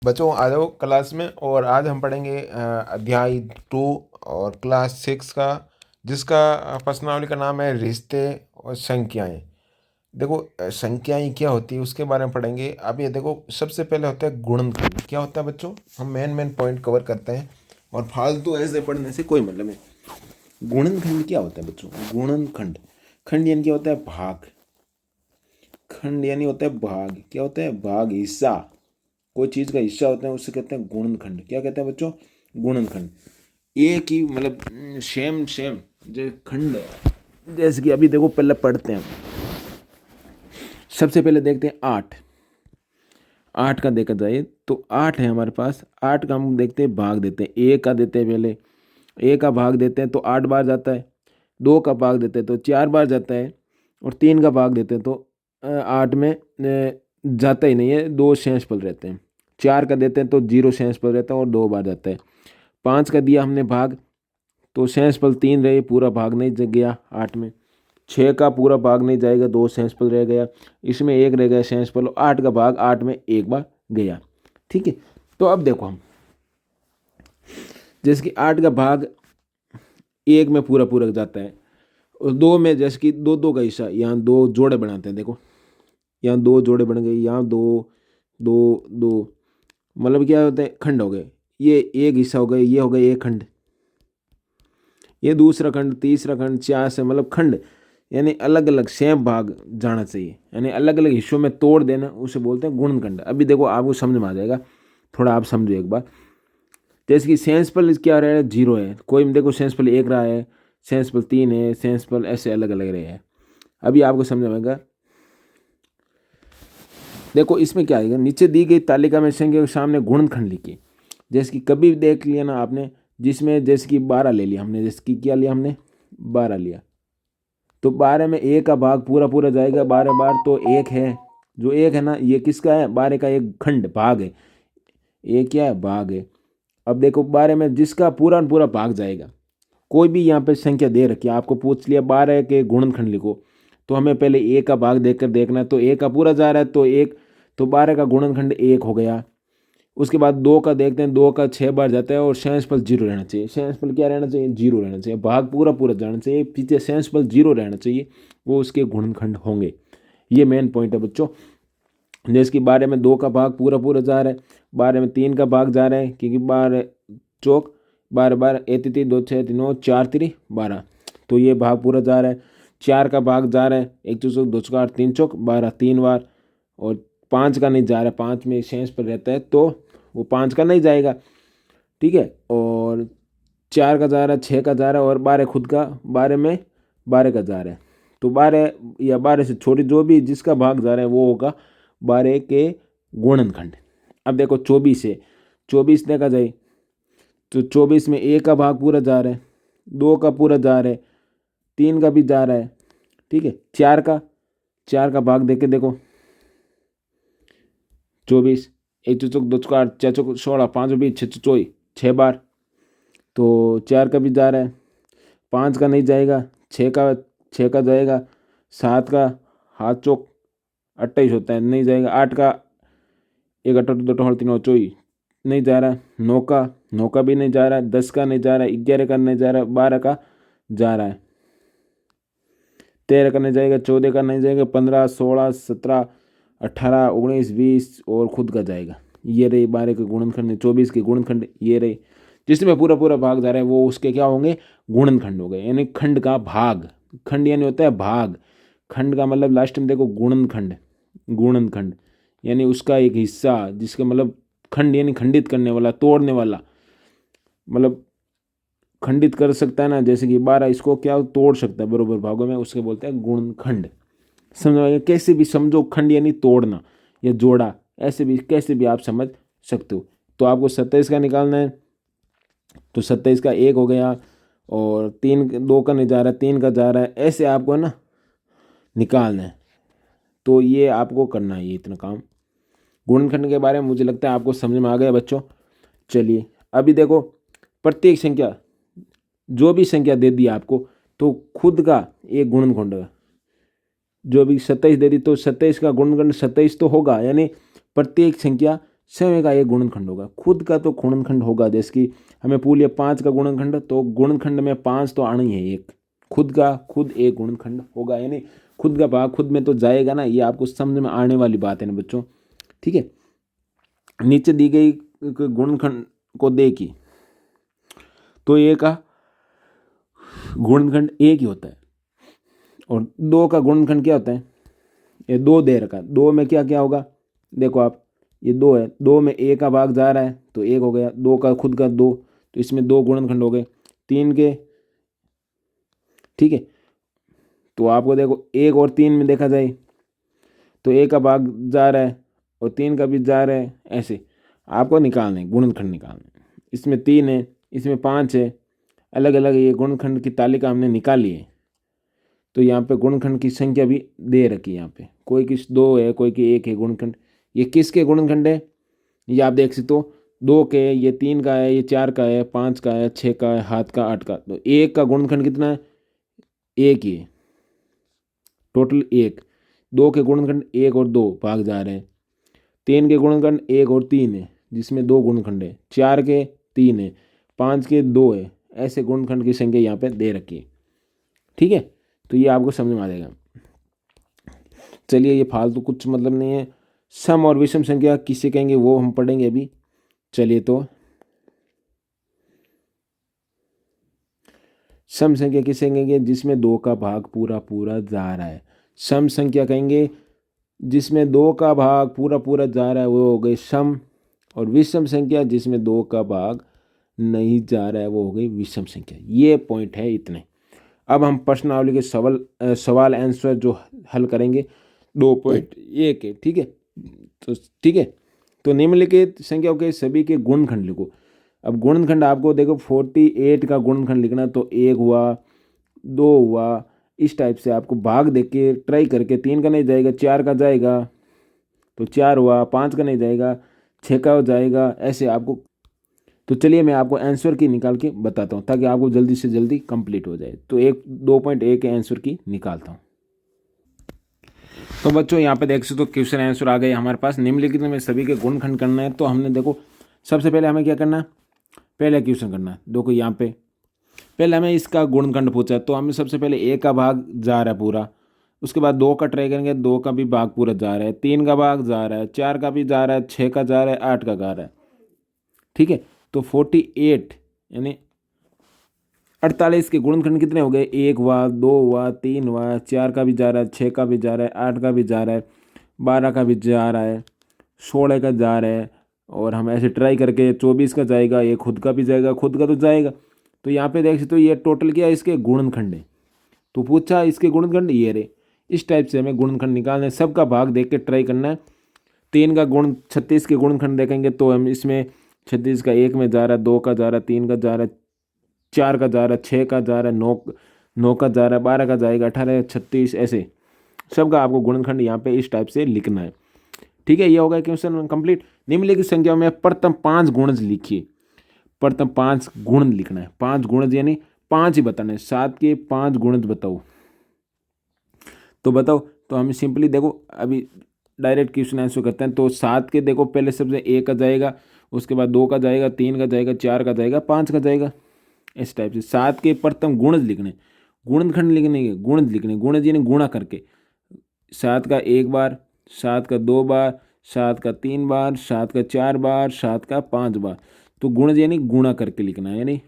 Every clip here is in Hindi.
बच्चों आ जाओ क्लास में। और आज हम पढ़ेंगे अध्याय 2 और क्लास 6 का, जिसका प्रश्नावली का नाम है रिश्ते और संख्याएं। देखो संख्याएं क्या होती है उसके बारे में पढ़ेंगे। अब ये देखो, सबसे पहले होता है गुणनखंड। क्या होता है बच्चों, हम मेन पॉइंट कवर करते हैं और फालतू ऐसे पढ़ने से कोई मतलब नहीं। गुणनखंड क्या होता है बच्चों? गुणनखंड, खंड यानी क्या होता है? भाग। खंड यानी होता है भाग। क्या होता है? भाग, हिस्सा। कोई चीज़ का हिस्सा होता है उससे कहते हैं गुणनखंड। क्या कहते हैं बच्चों? गुणनखंड। एक ही मतलब सेम सेम जो खंड है। जैसे कि अभी देखो, पहले पढ़ते हैं। सबसे पहले देखते हैं 8। 8 का देखा जाए तो 8 है हमारे पास। 8 का हम देखते हैं भाग देते हैं। एक का देते हैं, पहले एक का भाग देते हैं तो 8 बार जाता है। 2 का भाग देते हैं तो 4 बार जाता है। और 3 का भाग देते हैं तो 8 में जाता ही नहीं है, 2 शेष पल रहते हैं। 4 का देते हैं तो 0 शेष पल रहता है और 2 बार जाता है। 5 का दिया हमने भाग तो शेष पल 3 रहे, पूरा भाग नहीं गया 8 में। 6 का पूरा भाग नहीं जाएगा, 2 शेष पल रह गया। इसमें 1 रह गया शेष पल। 8 का भाग 8 में एक बार गया। ठीक है, तो अब देखो हम, जैसे कि 8 का भाग 1 में पूरा पूरा जाता है। और 2 में जैसे कि 2 2 का हिस्सा, यहाँ 2 जोड़े बनाते हैं। देखो यहाँ 2 जोड़े बन गए, यहाँ 2 2 2, मतलब क्या होता है? खंड हो गए। ये एक हिस्सा हो गए, ये हो गए एक खंड, ये दूसरा खंड, तीसरा खंड, चार से मतलब खंड। यानी अलग अलग सेम भाग जाना चाहिए, यानी अलग अलग हिस्सों में तोड़ देना, उसे बोलते हैं गुणनखंड। अभी देखो आपको समझ में आ जाएगा, थोड़ा आप समझो एक बार। जैसे कि सेंसपल क्या रहा है? 0 है। कोई में देखो सेंसपल 1 रहा है, सेंसपल 3 है, सेंसपल ऐसे अलग अलग रहे हैं। अभी आपको समझ में आएगा। देखो इसमें क्या आएगा, नीचे दी गई तालिका में संख्या के सामने गुणनखंड लिखिए। जैसे कि कभी देख लिया ना आपने, जिसमें जैसे कि 12 ले लिया हमने, जैसे कि क्या लिया हमने? 12 लिया तो 12 में 1 का भाग पूरा पूरा जाएगा 12 बार, तो 1 है। जो 1 है ना, ये किसका है? 12 का एक खंड भाग है। ये क्या है? भाग है। अब देखो 12 में जिसका पूरा न पूरा भाग जाएगा, कोई भी यहाँ पे संख्या दे रखी है, आपको पूछ लिया 12 के गुणनखंड लिखो, तो हमें पहले 1 का भाग देखकर देखना है। तो 1 का पूरा जा रहा है तो 1, तो 12 का गुणनखंड 1 हो गया। उसके बाद 2 का देखते हैं, 2 का 6 बार जाता है और शेषफल 0 रहना चाहिए। शेषफल क्या रहना चाहिए? 0 रहना चाहिए। भाग पूरा पूरा जाना चाहिए, पीछे शेषफल 0 रहना चाहिए, वो उसके गुणनखंड होंगे। ये मेन पॉइंट है बच्चों। जैसे कि 12 में 2 का भाग पूरा पूरा जा रहा है, 12 में 3 का भाग जा रहा है, क्योंकि 12 चौक 12 12 एक 3 2 6 3 9 4 3 12, तो ये भाग पूरा जा रहा है। 4 का भाग जा रहा है, 1 चौक 2 चौक 8 3 चौक 12 3 बार। और 5 का नहीं जा रहा है, 5 में शेष पर रहता है तो वो 5 का नहीं जाएगा। ठीक है, और 4 का जा रहा है, 6 का जा रहा है और 12 खुद का, 12 में 12 का जा रहा है। तो 12 या 12 से छोटी जो भी जिसका भाग जा रहा है वो होगा 12 के गुणनखंड। अब देखो 24 है, 24 देखा जाए तो 24 में 1 का भाग पूरा जा रहा है, 2 का पूरा जा रहा है, 3 का भी जा रहा है। ठीक है, 4 का भाग देके देखो, 24 1 चौक 2 चौक 8 4 चौक 16 5 20 6 24 6 बार, तो 4 का भी जा रहा है। 5 का नहीं जाएगा, 6 का जाएगा। 7 का हाथ चौक 28 होता है, नहीं जाएगा। 8 का 1 8 2 2 3 24 नहीं जा रहा। 9 का भी नहीं जा रहा। 10 का नहीं जा रहा। 11 का नहीं जा रहा। 12 का जा रहा है। 13 का नहीं जाएगा। 14 का नहीं जाएगा। 15 16 17 18 19 20 और खुद का जाएगा। ये रही 12 के गुणनखंड। 24 के गुणनखंड ये रही। जिसमें पूरा पूरा भाग जा रहा है वो उसके क्या होंगे? गुणनखंड हो गए, यानी खंड का भाग। खंड यानी होता है भाग। खंड का मतलब लास्ट में देखो गुणनखंड। गुणनखंड यानी उसका एक हिस्सा, जिसका मतलब खंड यानी खंडित करने वाला, तोड़ने वाला, मतलब खंडित कर सकता है ना। जैसे कि 12 इसको क्या तोड़ सकता है बरोबर भागों में, उसके बोलते हैं गुणनखंड। समझ में? कैसे भी समझो, खंड यानी तोड़ना या जोड़ा, ऐसे भी कैसे भी आप समझ सकते हो। तो आपको 27 का निकालना है, तो 27 का 1 हो गया और 3 2 का नहीं जा रहा है, 3 का जा रहा है, ऐसे आपको ना निकालना है। तो ये आपको करना है, ये इतना काम। गुणनखंड के बारे में मुझे लगता है आपको समझ में आ गया बच्चों। चलिए अभी देखो, प्रत्येक संख्या, जो भी संख्या दे दी आपको, तो खुद का एक गुणनखंड है। जो भी 27 दे दी तो 27 का गुणनखंड 27 तो होगा, यानी प्रत्येक संख्या स्वयं का एक गुणनखंड होगा। खुद का तो गुणनखंड होगा, जैसे कि हमें पूछ लिया 5 का गुणनखंड, तो गुणनखंड में 5 तो आना ही है एक। खुद का खुद एक गुणनखंड होगा, यानी खुद का भाग खुद में तो जाएगा ना। ये आपको समझ में आने वाली बात है ना बच्चों, ठीक है। नीचे दी गई गुणनखंड को देखिए, तो ए का गुणनखंड एक ही होता है, और 2 का गुणनखंड क्या होता है, ये 2 दे रखा है। 2 में क्या क्या होगा, देखो आप, ये 2 है, 2 में ए का भाग जा रहा है तो 1 हो गया, 2 का खुद का 2, तो इसमें 2 गुणनखंड हो गए 3 के, ठीक है। तो आपको देखो 1 और 3 में देखा जाए तो ए का भाग जा रहा है और 3 का भी जा रहा है, ऐसे आपको निकालने गुणनखंड निकालने। इसमें 3 है, इसमें 5 है, अलग अलग ये गुणनखंड की तालिका हमने निकाली है। तो यहाँ पे गुणनखंड की संख्या भी दे रखी है, यहाँ पे कोई की 2 है, कोई की 1 है गुणनखंड। ये किसके गुणनखंड है, ये आप देख सकते हो, 2 के, ये 3 का है, ये 4 का है, 5 का है, 6 का है, 7 का, 8 का। तो 1 का गुणनखंड कितना है, 1 ही है, टोटल 1। 2 के गुणनखंड 1 और 2 भाग जा रहे हैं। 3 के गुणनखंड 1 और 3 है, जिसमें 2 गुणनखंड है। 4 के 3 है, 5 के 2 है, ऐसे गुणनखंड की संख्या यहाँ पे दे रखी है, ठीक है। तो ये आपको समझ में आ जाएगा। चलिए, ये फालतू कुछ मतलब नहीं है। सम और विषम संख्या किसे कहेंगे वो हम पढ़ेंगे अभी। चलिए, तो सम संख्या किसे कहेंगे, जिसमें 2 का भाग पूरा पूरा जा रहा है। सम संख्या कहेंगे जिसमें 2 का भाग पूरा पूरा जा रहा है, वो हो गई सम। और विषम संख्या जिसमें 2 का भाग नहीं जा रहा है, वो हो गई विषम संख्या। ये पॉइंट है इतने। अब हम प्रश्नावली के सवाल आंसर जो हल करेंगे 2.1 है, ठीक है। तो ठीक है, तो निम्नलिखित संख्याओं के सभी के गुणनखंड लिखो। अब गुणनखंड आपको देखो 48 का गुणनखंड लिखना, तो 1 हुआ, 2 हुआ, इस टाइप से आपको भाग देख के ट्राई करके। 3 का नहीं जाएगा, 4 का जाएगा तो 4 हुआ, 5 का नहीं जाएगा, 6 का हो जाएगा, ऐसे आपको। तो चलिए मैं आपको आंसर की निकाल के बताता हूँ, ताकि आपको जल्दी से जल्दी कंप्लीट हो जाए। तो 2.1 के आंसर की निकालता हूँ। तो बच्चों यहाँ पे देख सकते हो क्वेश्चन आंसर आ गए हमारे पास। निम्नलिखित में सभी के गुणनखंड करना है। तो हमने देखो सबसे पहले हमें क्या करना है, पहले क्वेश्चन करना है। देखो यहाँ पे पहले हमें इसका गुणनखंड पूछा है, तो हमें सबसे पहले 1 का भाग जा रहा है पूरा, उसके बाद 2 का ट्राई करेंगे, 2 का भी भाग पूरा जा रहा है, 3 का भाग जा रहा है, 4 का भी जा रहा है, 6 का जा रहा है, 8 का जा रहा है, ठीक है। तो 48 यानी 48 के गुणनखंड कितने हो गए, 1 हुआ, 2 हुआ, 3 हुआ, 4 का भी जा रहा है, 6 का भी जा रहा है, 8 का भी जा रहा है, 12 का भी जा रहा है, 16 का जा रहा है, और हम ऐसे ट्राई करके 24 का जाएगा, ये खुद का भी जाएगा, खुद का तो जाएगा। तो यहाँ पे देख सकते हो ये टोटल क्या है, इसके गुणनखंड है। तो पूछा इसके गुणनखंड ये रहे। इस टाइप से हमें गुणनखंड निकालना है, सबका भाग देख के ट्राई करना है। 3 का गुण 36 के गुणनखंड देखेंगे, तो हम इसमें 36 का 1 में जा रहा है, 2 का जा रहा है, 3 का जा रहा है, 4 का जा रहा है, 6 का जा रहा है, 9 का जा रहा है, 12 का जाएगा, 18, 36, ऐसे सबका आपको गुणनखंड यहाँ पे इस टाइप से लिखना है, ठीक है। ये होगा क्वेश्चन कंप्लीट। निम्नलिखित संख्याओं में प्रथम 5 गुणज लिखिए। प्रथम 5 गुणज लिखना है, 5 गुणज यानी 5 ही बताना है। 7 के 5 गुणज बताओ, तो बताओ। तो हम सिंपली देखो अभी डायरेक्ट क्वेश्चन आंसर करते हैं। तो 7 के देखो पहले सबसे 1 का जाएगा, उसके बाद 2 का जाएगा, 3 का जाएगा, 4 का जाएगा, 5 का जाएगा, इस टाइप से। 7 के प्रथम गुणज लिखने, गुणनखंड लिखने के, गुणज लिखने, गुणज यानी गुणा करके। 7 का 1 बार, 7 का 2 बार, 7 का 3 बार, 7 का 4 बार, 7 का 5 बार। तो गुणज यानी गुणा करके लिखना है, यानी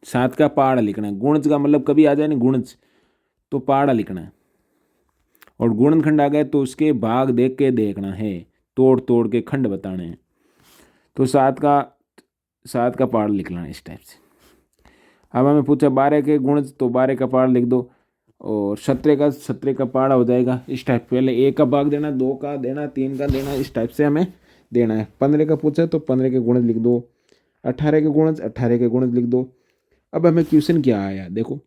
7 का पहाड़ा लिखना है। गुणज का मतलब कभी आ जाए नहीं गुणज, तो पहाड़ा लिखना है। और गुणनखंड आ गए तो उसके भाग देख के देखना है, तोड़ तोड़ के खंड बताने हैं। तो 7 का पहाड़ लिखना है इस टाइप से। अब हमें पूछा 12 के गुणज, तो 12 का पहाड़ लिख दो। और 17 का पहाड़ा हो जाएगा इस टाइप। पहले 1 का भाग देना, 2 का देना, 3 का देना, इस टाइप से हमें देना है। 15 का पूछा तो 15 के गुणज लिख दो। 18 के गुणज, 18 के गुणज लिख दो। अब हमें क्वेश्चन क्या आया देखो,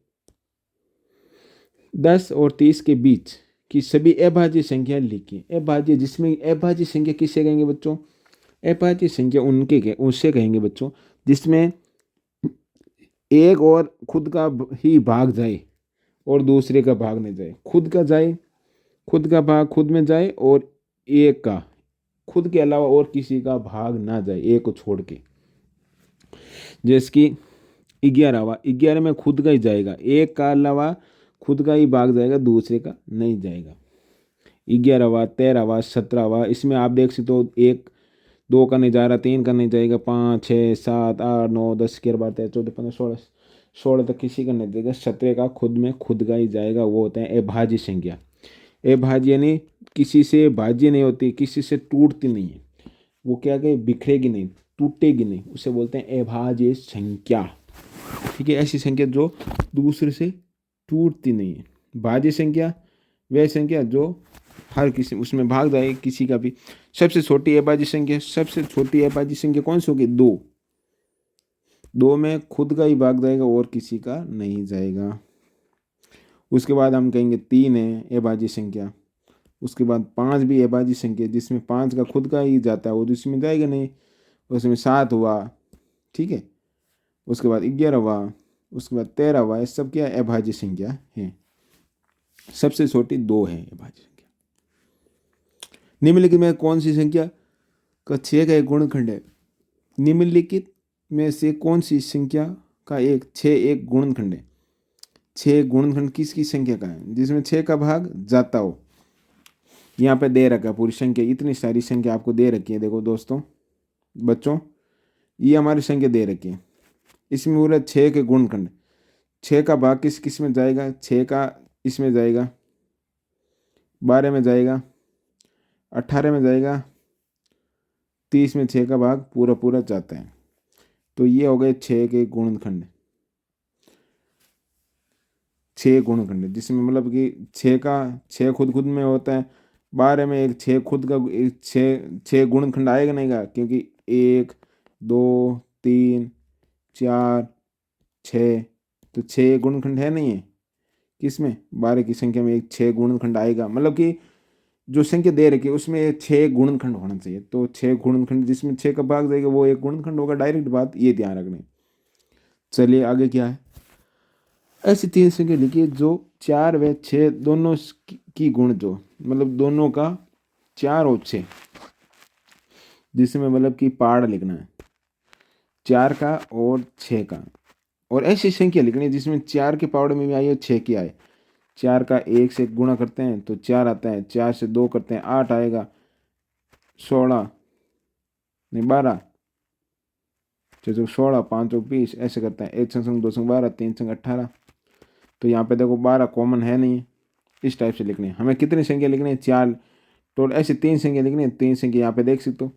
10 और 30 के बीच की सभी अभाज्य संख्या लिखिए। अभाज्य, जिसमें अभाज्य संख्या किससे कहेंगे बच्चों, अभाज्य संख्या उससे कहेंगे बच्चों जिसमें एक और खुद का ही भाग जाए और दूसरे का भाग नहीं जाए। खुद का जाए, खुद का भाग खुद में जाए, और एक का खुद के अलावा और किसी का भाग ना जाए, एक को छोड़ के। जैसे कि 11वां, 11 में खुद का ही जाएगा, एक का अलावा खुद का ही भाग जाएगा, दूसरे का नहीं जाएगा। 11वां, 13वां, 17वां, इसमें आप देख सकते हो 1 2 का नहीं जा रहा, 3 का नहीं जाएगा, 5 6 7 8 9 10 11 12 13 14 15 16 16 तक किसी का नहीं जाएगा। 17 का खुद में खुद का ही जाएगा, वो होता है अभाज्य संख्या। अभाज्य यानी किसी से भाज्य नहीं होती, किसी से टूटती नहीं है, वो क्या कहे बिखरेगी नहीं, टूटेगी नहीं, उसे बोलते हैं अभाज्य संख्या। ठीक है, ऐसी संख्या जो दूसरे से टूटती नहीं है। भाज्य संख्या वह संख्या जो हर किसी उसमें भाग जाए किसी का भी। सबसे छोटी अभाज्य संख्या, सबसे छोटी अभाज्य संख्या कौन सी होगी? 2। 2 में खुद का ही भाग जाएगा और किसी का नहीं जाएगा। उसके बाद हम कहेंगे 3 है अभाज्य संख्या। उसके बाद 5 भी अभाज्य संख्या, जिसमें 5 का खुद का ही जाता है, वो जिसमें जाएगा नहीं। उसमें 7 हुआ, ठीक है। उसके बाद 11 हुआ, उसके बाद 13 हुआ, ये सब क्या है? अभाज्य संख्या है। सबसे छोटी 2 है अभाज्य संख्या। निम्नलिखित में कौन सी संख्या का 6 का एक गुणनखंड है? निम्नलिखित में से कौन सी संख्या का 6 एक गुणनखंड है? 6 गुणनखंड किसकी संख्या का है जिसमें 6 का भाग जाता हो? यहाँ पे दे रखा है पूरी संख्या, इतनी सारी संख्या आपको दे रखी है। देखो दोस्तों, बच्चों, ये हमारी संख्या दे रखी है, इसमें पूरा 6 के गुणनखंड। 6 का भाग किस किस में जाएगा? 6 का इसमें जाएगा, 12 में जाएगा, 18 में जाएगा, 30 में 6 का भाग पूरा पूरा जाता है। तो ये हो गए 6 के गुणनखंड। 6 गुणनखंड जिसमें मतलब कि 6 खुद खुद में होता है। 12 में एक 6 खुद का 6 गुणनखंड आएगा नहीं का, क्योंकि 1 2 3 4 6, तो 6 गुणनखंड है नहीं है किसमें? 12 की संख्या में एक 6 गुणनखंड आएगा। मतलब कि जो संख्या दे रखी है उसमें 6 गुणनखंड होना चाहिए। तो 6 गुणनखंड जिसमें 6 का भाग जाएगा वो एक गुणनखंड होगा, डायरेक्ट बात, ये ध्यान रखना। चलिए आगे क्या है। ऐसी 3 संख्या लिखिए जो 4 व 6 दोनों की गुण, जो मतलब दोनों का 4 और 6, जिसमें मतलब कि पाड़ लिखना है 4 का और 6 का। और ऐसी संख्या लिखनी है जिसमें 4 के पावड़ में भी आई और 6 की आए। 4 का 1 से गुणा करते हैं तो 4 आता है, 4 से 2 करते हैं 8 आएगा, 16 नहीं 12, 6 16 5 20, ऐसे करते हैं। 1 संग 2 संग 12, 3 संग 18। तो यहाँ पे देखो 12 कॉमन है नहीं, इस टाइप से लिखनी है। हमें कितनी संख्या लिखनी है? 4 टोटल। ऐसे 3 संख्या लिखनी है, 3 संख्या यहाँ पे देख सकते हो,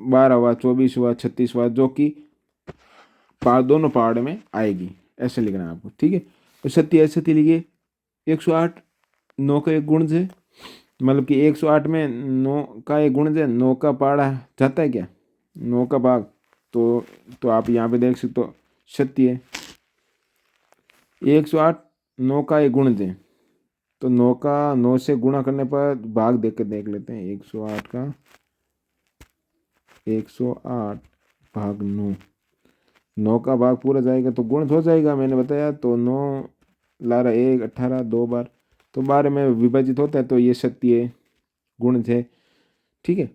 12 हुआ, 24 हुआ, 36 हुआ, जो कि दोनों पहाड़ में आएगी। ऐसे लिखना है आपको, ठीक है। तो 37 लिखिए 108, 9 का एक गुण है, मतलब कि 108 में 9 का एक गुण है। 9 का पहाड़ा जाता है क्या? 9 का भाग, तो आप यहाँ पे देख सकते हो 37 108, 9 का एक गुण है, तो 9 का 9 से गुणा करने पर भाग देख कर देख लेते हैं। 108 का 108 भाग 9, 9 का भाग पूरा जाएगा तो गुणित हो जाएगा, मैंने बताया। तो 9 लारा 1 18 2 बार, तो 12 में विभाजित होता है, तो ये 37 गुणित है, ठीक है।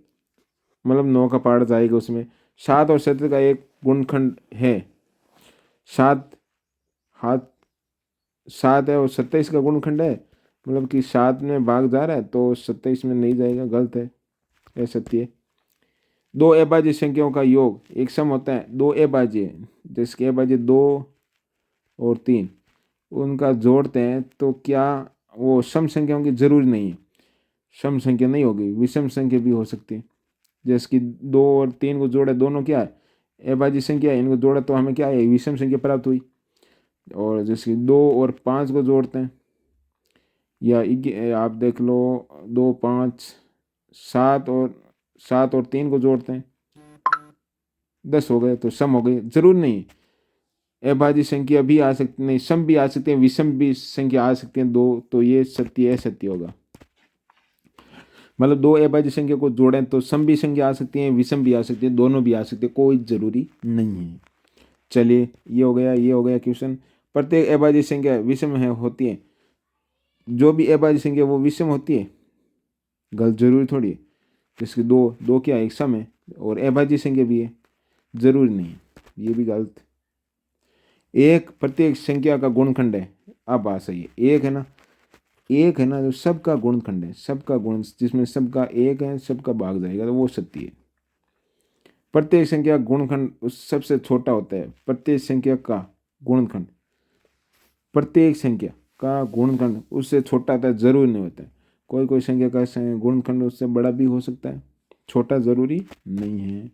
मतलब 9 का पार्ट जाएगा उसमें। 7 और 17 का एक गुणनखंड है, 7 हाथ 7 है और 27 का गुणनखंड है, मतलब कि 7 में भाग जा रहा है तो 27 में नहीं जाएगा, गलत है, ये 37। 2 अभाज्य संख्याओं का योग एक सम होता है। 2 अभाज्य, जिसके अभाज्य 2 और 3, उनका जोड़ते हैं तो क्या वो सम संख्या होंगी? जरूरी नहीं है, सम संख्या नहीं होगी, विषम संख्या भी हो सकती है। जैसे कि 2 और 3 को जोड़े, दोनों क्या है? अभाज्य संख्या है, इनको जोड़ा तो हमें क्या है? विषम संख्या प्राप्त हुई। और जैसे कि 2 और 5 को जोड़ते हैं, या आप देख लो 2 5 7 और 3 को जोड़ते हैं, 10 हो गए, तो सम हो गए। जरूर नहीं अभाज्य संख्या भी आ सकती, नहीं सम भी आ सकते हैं, विषम भी संख्या आ सकती हैं 2, तो ये सत्य होगा। मतलब 2 अभाज्य संख्या को जोड़ें तो सम भी संख्या आ सकती है, विषम भी आ सकती है, दोनों भी आ सकते हैं, कोई जरूरी नहीं है। चलिए ये हो गया क्वेश्चन। प्रत्येक अभाज्य संख्या विषम है होती है, जो भी अभाज्य संख्या वो विषम होती है, गलत जरूरी थोड़ी है। जिसकी दो दो क्या एक सम है और अभाज्य संख्या भी है, जरूरी नहीं है, ये भी गलत। एक प्रत्येक संख्या का गुणनखंड है, अब बात सही है। एक है ना, एक है ना जो सबका गुणनखंड है, सबका गुण जिसमें सबका एक है, सबका भाग जाएगा, तो वो सत्य है। प्रत्येक संख्या गुणनखंड उस सबसे छोटा होता है। प्रत्येक संख्या का गुणनखंड, प्रत्येक संख्या का गुणनखंड उससे छोटा होता है, जरूरी नहीं होता है। कोई कोई संख्या का गुणनखंड उससे बड़ा भी हो सकता है, छोटा जरूरी नहीं है।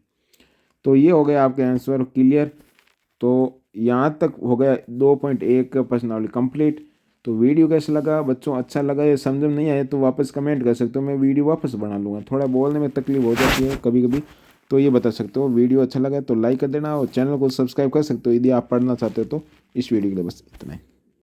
तो ये हो गया आपके आंसर क्लियर। तो यहाँ तक हो गया 2.1 प्रश्नावली कंप्लीट। तो वीडियो कैसा लगा बच्चों, अच्छा लगा या समझ में नहीं आए तो वापस कमेंट कर सकते हो, मैं वीडियो वापस बना लूँगा। थोड़ा बोलने में तकलीफ हो जाती है कभी कभी, तो ये बता सकते हो। वीडियो अच्छा लगा तो लाइक कर देना और चैनल को सब्सक्राइब कर सकते हो यदि आप पढ़ना चाहते हो तो। इस वीडियो के लिए बस इतना ही।